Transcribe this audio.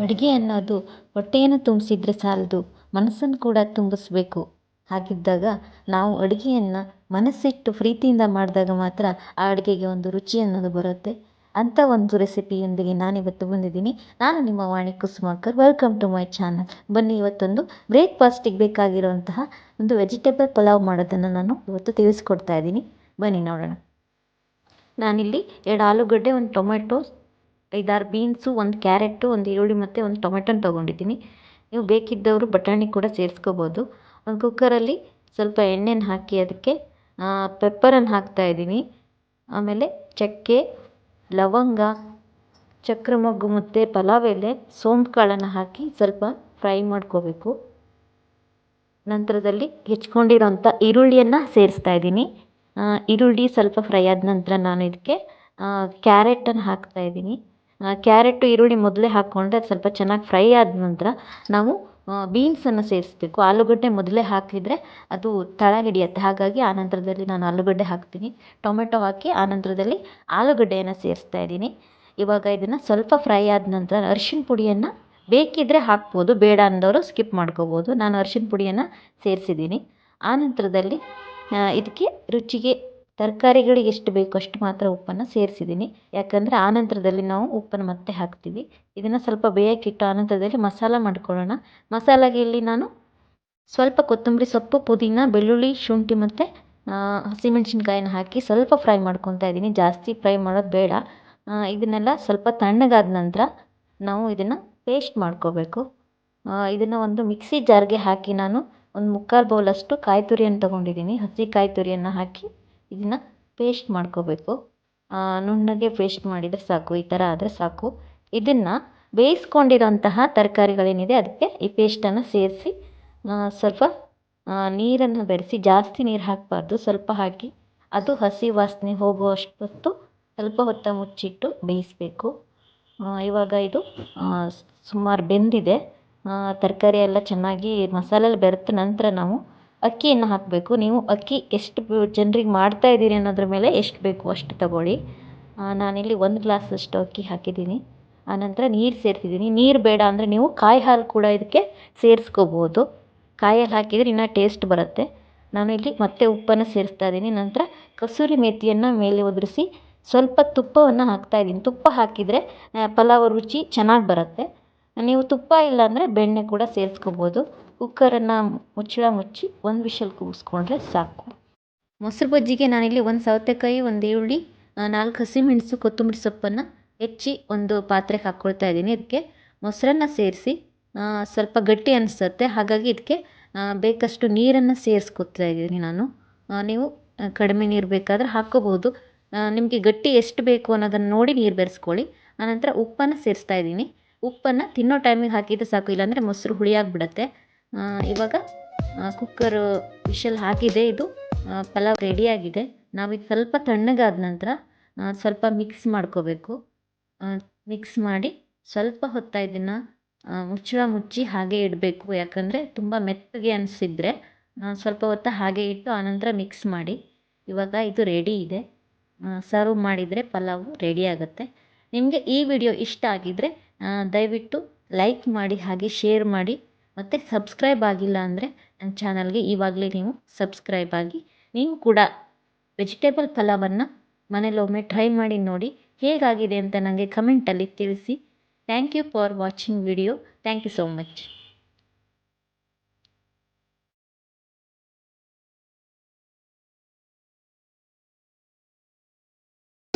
ಅಡುಗೆ ಅನ್ನೋದು ಹೊಟ್ಟೆಯನ್ನು ತುಂಬಿಸಿದ್ರೆ ಸಾಲದು, ಮನಸ್ಸನ್ನು ಕೂಡ ತುಂಬಿಸ್ಬೇಕು. ಹಾಗಿದ್ದಾಗ ನಾವು ಅಡುಗೆಯನ್ನು ಮನಸ್ಸಿಟ್ಟು ಪ್ರೀತಿಯಿಂದ ಮಾಡಿದಾಗ ಮಾತ್ರ ಆ ಅಡುಗೆಗೆ ಒಂದು ರುಚಿ ಅನ್ನೋದು ಬರುತ್ತೆ. ಅಂಥ ಒಂದು ರೆಸಿಪಿಯೊಂದಿಗೆ ನಾನಿವತ್ತು ಬಂದಿದ್ದೀನಿ. ನಾನು ನಿಮ್ಮ Vani Kusumakar. Welcome to my channel. ಬನ್ನಿ, ಇವತ್ತೊಂದು ಬ್ರೇಕ್ಫಾಸ್ಟಿಗೆ ಬೇಕಾಗಿರುವಂತಹ ಒಂದು ವೆಜಿಟೇಬಲ್ ಪಲಾವ್ ಮಾಡೋದನ್ನು ನಾನು ಇವತ್ತು ತಿಳಿಸ್ಕೊಡ್ತಾ ಇದ್ದೀನಿ. ಬನ್ನಿ ನೋಡೋಣ. ನಾನಿಲ್ಲಿ 2 ಆಲೂಗಡ್ಡೆ, 1 ಟೊಮೆಟೊ, 5-6 ಬೀನ್ಸು, 1 ಕ್ಯಾರೆಟು, 1 ಈರುಳ್ಳಿ ಮತ್ತು 1 ಟೊಮೆಟೊನ ತೊಗೊಂಡಿದ್ದೀನಿ. ನೀವು ಬೇಕಿದ್ದವರು ಬಟಾಣಿ ಕೂಡ ಸೇರಿಸ್ಕೋಬೋದು. ಒಂದು ಕುಕ್ಕರಲ್ಲಿ ಸ್ವಲ್ಪ ಎಣ್ಣೆನ ಹಾಕಿ ಅದಕ್ಕೆ ಪೆಪ್ಪರನ್ನು ಹಾಕ್ತಾಯಿದ್ದೀನಿ. ಆಮೇಲೆ ಚಕ್ಕೆ, ಲವಂಗ, ಚಕ್ರ ಮೊಗ್ಗು ಮತ್ತು ಪಲಾವ್ ಎಲೆ, ಸೋಂಪು ಕಾಳನ್ನು ಹಾಕಿ ಸ್ವಲ್ಪ ಫ್ರೈ ಮಾಡ್ಕೋಬೇಕು. ನಂತರದಲ್ಲಿ ಹೆಚ್ಕೊಂಡಿರೋಂಥ ಈರುಳ್ಳಿಯನ್ನು ಸೇರಿಸ್ತಾ ಇದ್ದೀನಿ. ಈರುಳ್ಳಿ ಸ್ವಲ್ಪ ಫ್ರೈ ಆದ ನಂತರ ನಾನು ಇದಕ್ಕೆ ಕ್ಯಾರೆಟನ್ನು ಹಾಕ್ತಾಯಿದ್ದೀನಿ. ಕ್ಯಾರೆಟು ಈರುಳ್ಳಿ ಮೊದಲೇ ಹಾಕ್ಕೊಂಡ್ರೆ ಅದು ಸ್ವಲ್ಪ ಚೆನ್ನಾಗಿ ಫ್ರೈ ಆದ ನಂತರ ನಾವು ಬೀನ್ಸನ್ನು ಸೇರಿಸ್ಬೇಕು. ಆಲೂಗಡ್ಡೆ ಮೊದಲೇ ಹಾಕಿದರೆ ಅದು ತಳ ಹಿಡಿಯುತ್ತೆ. ಹಾಗಾಗಿ ಆ ನಂತರದಲ್ಲಿ ನಾನು ಆಲೂಗಡ್ಡೆ ಹಾಕ್ತೀನಿ. ಟೊಮೆಟೊ ಹಾಕಿ ಆ ನಂತರದಲ್ಲಿ ಆಲೂಗಡ್ಡೆಯನ್ನು ಸೇರಿಸ್ತಾ ಇದ್ದೀನಿ. ಇವಾಗ ಇದನ್ನು ಸ್ವಲ್ಪ ಫ್ರೈ ಆದ ನಂತರ ಅರಿಶಿಣ ಪುಡಿಯನ್ನು ಬೇಕಿದ್ದರೆ ಹಾಕ್ಬೋದು, ಬೇಡ ಅಂದವರು ಸ್ಕಿಪ್ ಮಾಡ್ಕೋಬೋದು. ನಾನು ಅರಿಶಿಣ ಪುಡಿಯನ್ನು ಸೇರಿಸಿದ್ದೀನಿ. ಆ ನಂತರದಲ್ಲಿ ಇದಕ್ಕೆ ರುಚಿಗೆ ತರಕಾರಿಗಳಿಗೆ ಎಷ್ಟು ಬೇಕೋ ಅಷ್ಟು ಮಾತ್ರ ಉಪ್ಪನ್ನು ಸೇರಿಸಿದ್ದೀನಿ. ಯಾಕಂದರೆ ಆ ನಂತರದಲ್ಲಿ ನಾವು ಉಪ್ಪನ್ನು ಮತ್ತೆ ಹಾಕ್ತೀವಿ. ಇದನ್ನು ಸ್ವಲ್ಪ ಬೇಯಕ್ಕಿಟ್ಟು ಆ ನಂತರದಲ್ಲಿ ಮಸಾಲ ಮಾಡ್ಕೊಳ್ಳೋಣ. ಮಸಾಲೆಗೆ ಇಲ್ಲಿ ನಾನು ಸ್ವಲ್ಪ ಕೊತ್ತಂಬರಿ ಸೊಪ್ಪು, ಪುದೀನ, ಬೆಳ್ಳುಳ್ಳಿ, ಶುಂಠಿ ಮತ್ತು ಹಸಿಮೆಣ್ಸಿನ್ಕಾಯಿನ ಹಾಕಿ ಸ್ವಲ್ಪ ಫ್ರೈ ಮಾಡ್ಕೊತಾ ಇದ್ದೀನಿ. ಜಾಸ್ತಿ ಫ್ರೈ ಮಾಡೋದು ಬೇಡ. ಇದನ್ನೆಲ್ಲ ಸ್ವಲ್ಪ ತಣ್ಣಗಾದ ನಂತರ ನಾವು ಇದನ್ನು ಪೇಸ್ಟ್ ಮಾಡ್ಕೋಬೇಕು. ಇದನ್ನು ಒಂದು ಮಿಕ್ಸಿ ಜಾರ್ಗೆ ಹಾಕಿ ನಾನು ಒಂದು 3/4 ಬೌಲಷ್ಟು ಕಾಯಿ ತುರಿಯನ್ನು ತೊಗೊಂಡಿದ್ದೀನಿ. ಹಸಿ ಕಾಯಿ ತುರಿಯನ್ನು ಹಾಕಿ ಇದನ್ನು ಪೇಸ್ಟ್ ಮಾಡ್ಕೋಬೇಕು. ನುಣ್ಣಗೆ ಪೇಸ್ಟ್ ಮಾಡಿದರೆ ಸಾಕು. ಈ ಥರ ಆದರೆ ಸಾಕು. ಇದನ್ನು ಬೇಯಿಸ್ಕೊಂಡಿರೋಂತಹ ತರಕಾರಿಗಳೇನಿದೆ ಅದಕ್ಕೆ ಈ ಪೇಸ್ಟನ್ನು ಸೇರಿಸಿ ಸ್ವಲ್ಪ ನೀರನ್ನು ಬೆರೆಸಿ, ಜಾಸ್ತಿ ನೀರು ಹಾಕಬಾರ್ದು, ಸ್ವಲ್ಪ ಹಾಕಿ ಅದು ಹಸಿ ವಾಸನೆ ಹೋಗುವಷ್ಟು ಹೊತ್ತು ಸ್ವಲ್ಪ ಹೊತ್ತು ಮುಚ್ಚಿಟ್ಟು ಬೇಯಿಸಬೇಕು. ಇವಾಗ ಇದು ಸುಮಾರು ಬೆಂದಿದೆ. ತರಕಾರಿ ಎಲ್ಲ ಚೆನ್ನಾಗಿ ಮಸಾಲೆಯಲ್ಲಿ ಬೆರೆತ ನಂತರ ನಾವು ಅಕ್ಕಿಯನ್ನು ಹಾಕಬೇಕು. ನೀವು ಅಕ್ಕಿ ಎಷ್ಟು ಜನರಿಗೆ ಮಾಡ್ತಾಯಿದ್ದೀರಿ ಅನ್ನೋದ್ರ ಮೇಲೆ ಎಷ್ಟು ಬೇಕು ಅಷ್ಟು ತಗೊಳ್ಳಿ. ನಾನಿಲ್ಲಿ 1 ಗ್ಲಾಸಷ್ಟು ಅಕ್ಕಿ ಹಾಕಿದ್ದೀನಿ. ಆನಂತರ ನೀರು ಸೇರಿಸಿದ್ದೀನಿ. ನೀರು ಬೇಡ ಅಂದರೆ ನೀವು ಕಾಯಿ ಹಾಲು ಕೂಡ ಇದಕ್ಕೆ ಸೇರಿಸ್ಕೋಬೋದು. ಕಾಯಿ ಹಾಲು ಹಾಕಿದರೆ ಇನ್ನೂ ಟೇಸ್ಟ್ ಬರುತ್ತೆ. ನಾನು ಇಲ್ಲಿ ಮತ್ತೆ ಉಪ್ಪನ್ನು ಸೇರಿಸ್ತಾ ಇದ್ದೀನಿ. ನಂತರ ಕಸೂರಿ ಮೇಥಿಯನ್ನು ಮೇಲೆ ಉದುರಿಸಿ ಸ್ವಲ್ಪ ತುಪ್ಪವನ್ನು ಹಾಕ್ತಾಯಿದ್ದೀನಿ. ತುಪ್ಪ ಹಾಕಿದರೆ ಪಲಾವ್ ರುಚಿ ಚೆನ್ನಾಗಿ ಬರುತ್ತೆ. ನೀವು ತುಪ್ಪ ಇಲ್ಲ ಅಂದರೆ ಬೆಣ್ಣೆ ಕೂಡ ಸೇರಿಸ್ಕೋಬೋದು. ಕುಕ್ಕರನ್ನು ಮುಚ್ಚಳ ಮುಚ್ಚಿ 1 ವಿಷಲ್ ಕೂಗಿಸ್ಕೊಂಡ್ರೆ ಸಾಕು. ಮೊಸರು ಬಜ್ಜಿಗೆ ನಾನಿಲ್ಲಿ 1 ಸೌತೆಕಾಯಿ, 1 ಈರುಳ್ಳಿ, 4 ಹಸಿಮೆಣಸು, ಕೊತ್ತಂಬರಿ ಸೊಪ್ಪನ್ನು ಹೆಚ್ಚಿ ಒಂದು ಪಾತ್ರೆಗೆ ಹಾಕ್ಕೊಳ್ತಾ ಇದ್ದೀನಿ. ಇದಕ್ಕೆ ಮೊಸರನ್ನು ಸೇರಿಸಿ ಸ್ವಲ್ಪ ಗಟ್ಟಿ ಅನಿಸುತ್ತೆ. ಹಾಗಾಗಿ ಇದಕ್ಕೆ ಬೇಕಷ್ಟು ನೀರನ್ನು ಸೇರಿಸ್ಕೊತಾ ಇದ್ದೀನಿ ನಾನು. ನೀವು ಕಡಿಮೆ ನೀರು ಬೇಕಾದರೆ ಹಾಕ್ಕೋಬೋದು. ನಿಮಗೆ ಗಟ್ಟಿ ಎಷ್ಟು ಬೇಕು ಅನ್ನೋದನ್ನು ನೋಡಿ ನೀರು ಬೆರೆಸ್ಕೊಳ್ಳಿ. ಆನಂತರ ಉಪ್ಪನ್ನು ಸೇರಿಸ್ತಾ ಇದ್ದೀನಿ. ಉಪ್ಪನ್ನು ತಿನ್ನೋ ಟೈಮಿಗೆ ಹಾಕಿದರೆ ಸಾಕು, ಇಲ್ಲಾಂದರೆ ಮೊಸರು ಹುಳಿಯಾಗಿಬಿಡುತ್ತೆ. ಇವಾಗ ಕುಕ್ಕರ್ ವಿಷಲ್ ಹಾಕಿದೆ. ಇದು ಪಲಾವ್ ರೆಡಿಯಾಗಿದೆ. ನಾವೀಗ ಸ್ವಲ್ಪ ತಣ್ಣಗಾದ ನಂತರ ಸ್ವಲ್ಪ ಮಿಕ್ಸ್ ಮಾಡ್ಕೋಬೇಕು. ಮಿಕ್ಸ್ ಮಾಡಿ ಸ್ವಲ್ಪ ಹೊತ್ತು ಇದನ್ನು ಮುಚ್ಚಳ ಮುಚ್ಚಿ ಹಾಗೆ ಇಡಬೇಕು. ಯಾಕಂದರೆ ತುಂಬ ಮೆತ್ತಗೆ ಅನಿಸಿದರೆ ಸ್ವಲ್ಪ ಹೊತ್ತು ಹಾಗೆ ಇಟ್ಟು ಆನಂತರ ಮಿಕ್ಸ್ ಮಾಡಿ. ಇವಾಗ ಇದು ರೆಡಿ ಇದೆ. ಸರ್ವ್ ಮಾಡಿದರೆ ಪಲಾವು ರೆಡಿ ಆಗುತ್ತೆ. ನಿಮಗೆ ಈ ವಿಡಿಯೋ ಇಷ್ಟ ಆಗಿದ್ದರೆ ದಯವಿಟ್ಟು ಲೈಕ್ ಮಾಡಿ, ಹಾಗೆ ಶೇರ್ ಮಾಡಿ, ಮತ್ತು ಸಬ್ಸ್ಕ್ರೈಬ್ ಆಗಿಲ್ಲ ಅಂದರೆ ನನ್ನ ಚಾನಲ್ಗೆ ಇವಾಗಲೇ ನೀವು ಸಬ್ಸ್ಕ್ರೈಬ್ ಆಗಿ. ನೀವು ಕೂಡ ವೆಜಿಟೇಬಲ್ ಪಲಾವನ್ನು ಮನೇಲೊಮ್ಮೆ ಟ್ರೈ ಮಾಡಿ ನೋಡಿ. ಹೇಗಾಗಿದೆ ಅಂತ ನನಗೆ ಕಮೆಂಟಲ್ಲಿ ತಿಳಿಸಿ. Thank you for watching video. Thank you so much.